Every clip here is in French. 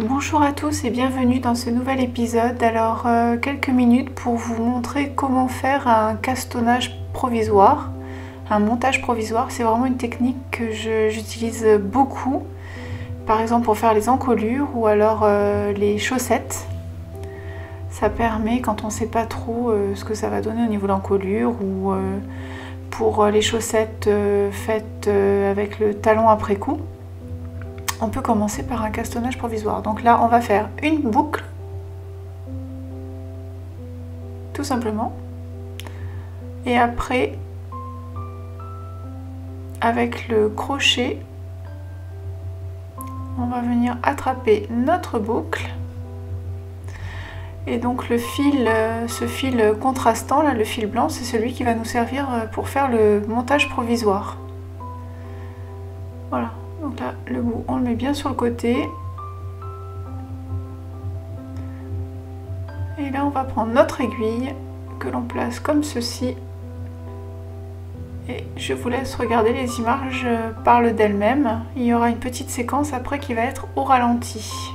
Bonjour à tous et bienvenue dans ce nouvel épisode. Alors quelques minutes pour vous montrer comment faire un castonnage provisoire, un montage provisoire. C'est vraiment une technique que j'utilise beaucoup, par exemple pour faire les encolures ou alors les chaussettes. Ça permet, quand on ne sait pas trop ce que ça va donner au niveau de l'encolure, ou pour les chaussettes faites avec le talon après coup, on peut commencer par un castonnage provisoire. Donc là, on va faire une boucle, tout simplement. Et après, avec le crochet, on va venir attraper notre boucle. Et donc le fil, ce fil contrastant, là, le fil blanc, c'est celui qui va nous servir pour faire le montage provisoire. Voilà. Donc là, le bout, on le met bien sur le côté. Et là, on va prendre notre aiguille que l'on place comme ceci. Et je vous laisse regarder, les images parlent d'elles-mêmes. Il y aura une petite séquence après qui va être au ralenti.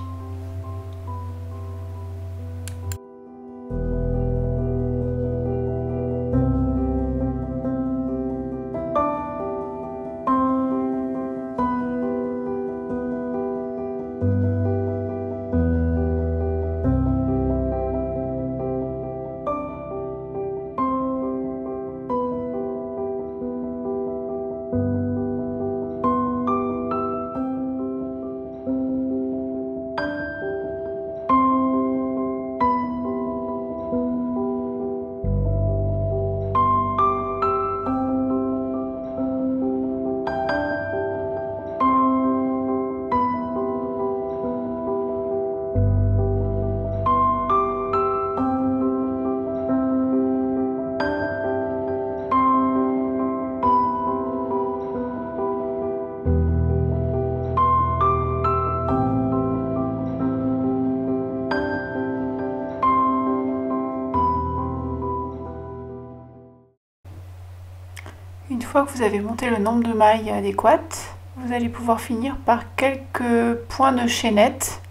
Une fois que vous avez monté le nombre de mailles adéquates, vous allez pouvoir finir par quelques points de chaînette,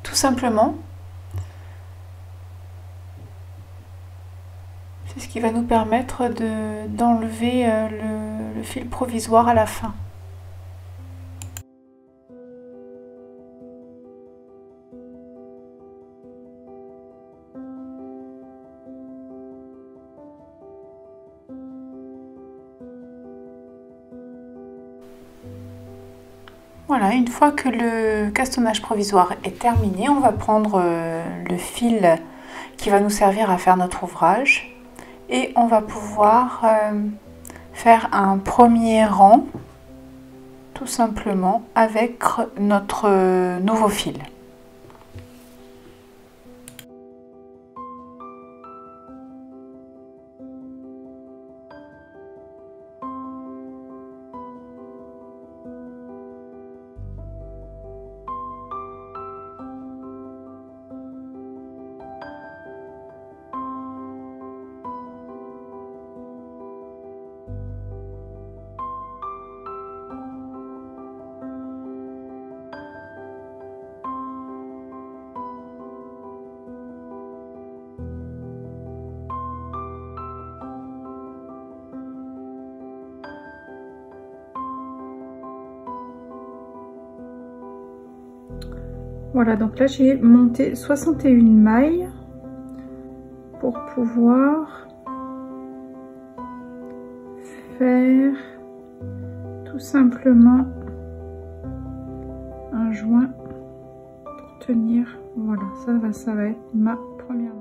tout simplement. C'est ce qui va nous permettre d'enlever le fil provisoire à la fin. Voilà, une fois que le castonnage provisoire est terminé, on va prendre le fil qui va nous servir à faire notre ouvrage et on va pouvoir faire un premier rang tout simplement avec notre nouveau fil. Voilà, donc là j'ai monté 61 mailles pour pouvoir faire tout simplement un joint pour tenir. Voilà, ça va être ma première maille.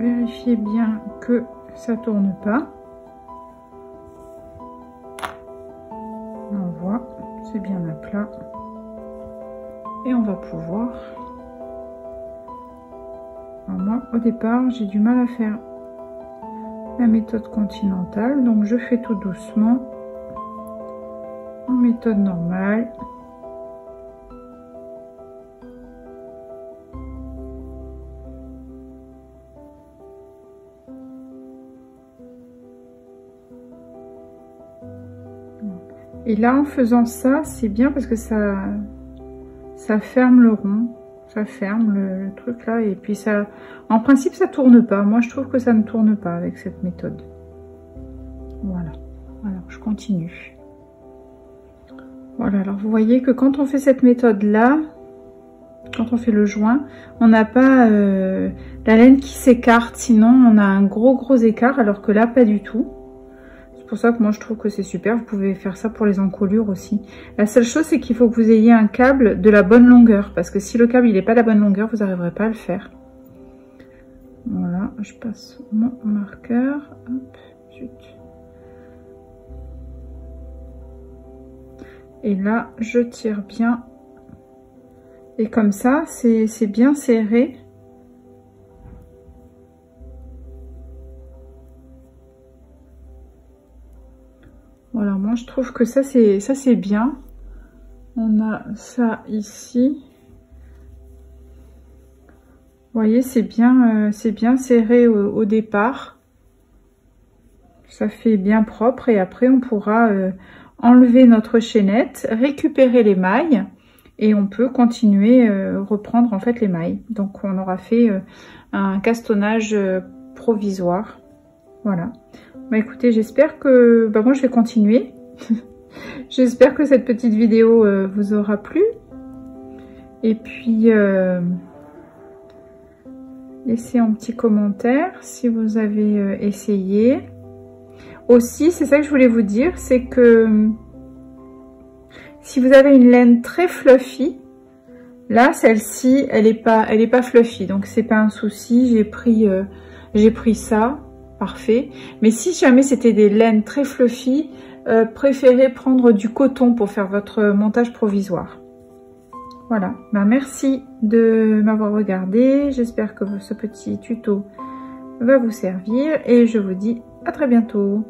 vérifier bien que ça tourne pas. On voit, c'est bien à plat. Et on va pouvoir... Alors moi, au départ, j'ai du mal à faire la méthode continentale, donc je fais tout doucement en méthode normale. Et là, en faisant ça, c'est bien parce que ça ferme le rond, ça ferme le truc là, et puis ça, en principe, ça tourne pas. Moi, je trouve que ça ne tourne pas avec cette méthode. Voilà. Alors, je continue. Voilà. Alors, vous voyez que quand on fait cette méthode là, quand on fait le joint, on n'a pas la laine qui s'écarte. Sinon, on a un gros écart, alors que là, pas du tout. C'est pour ça que moi je trouve que c'est super. Vous pouvez faire ça pour les encolures aussi. La seule chose, c'est qu'il faut que vous ayez un câble de la bonne longueur, parce que si le câble il n'est pas de la bonne longueur, vous n'arriverez pas à le faire. Voilà, je passe mon marqueur. Hop, zut. Et là, je tire bien. Et comme ça, c'est bien serré. Voilà, moi je trouve que ça c'est bien. On a ça ici. Vous voyez, c'est bien serré au départ. Ça fait bien propre et après on pourra enlever notre chaînette, récupérer les mailles et on peut continuer reprendre en fait les mailles. Donc on aura fait un castonnage provisoire. Voilà. Bah écoutez, j'espère que... moi je vais continuer. J'espère que cette petite vidéo vous aura plu. Et puis, laissez un petit commentaire si vous avez essayé. Aussi, c'est ça que je voulais vous dire, c'est que si vous avez une laine très fluffy, là, celle-ci, elle est pas fluffy. Donc, c'est pas un souci. J'ai pris ça. Parfait. Mais si jamais c'était des laines très fluffy, préférez prendre du coton pour faire votre montage provisoire. Voilà. Ben, merci de m'avoir regardé. J'espère que ce petit tuto va vous servir et je vous dis à très bientôt.